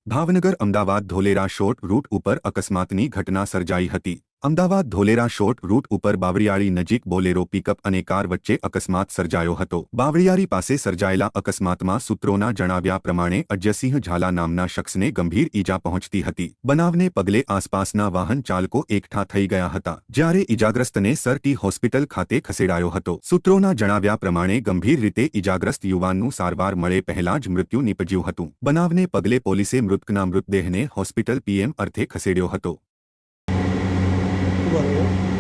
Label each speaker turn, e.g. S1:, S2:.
S1: Bhavnagar Ahmedabad Dholera short route ઉપર અકસ્માતની ઘટના સર્જાઈ હતી। અમદાવાદ ધોલેરા શોર્ટ રૂટ ઉપર બાવળિયાળી નજીક બોલેરો પિકઅપ અને કાર વચ્ચે અકસ્માત સર્જાયો હતો। બાવળિયાળી પાસે સર્જાયેલા અકસ્માતમાં સૂત્રોના જણાવ્યા પ્રમાણે અજયસિંહ ઝાલા નામના શખ્સને ગંભીર ઈજા પહોંચતી હતી। બનાવને પગલે આસપાસના વાહન ચાલકો એકઠા થઈ ગયા હતા, જ્યારે ઈજાગ્રસ્તને સરટી હોસ્પિટલ ખાતે ખસેડાયો હતો। સૂત્રોના જણાવ્યા પ્રમાણે ગંભીર રીતે ઈજાગ્રસ્ત યુવાનનું સારવાર મળે પહેલા જ મૃત્યુ નીપજ્યું હતું। બનાવને પગલે પોલીસે મૃતકના મૃતદેહને હોસ્પિટલ પીએમ અર્થે ખસેડ્યો હતો।
S2: બરાબર।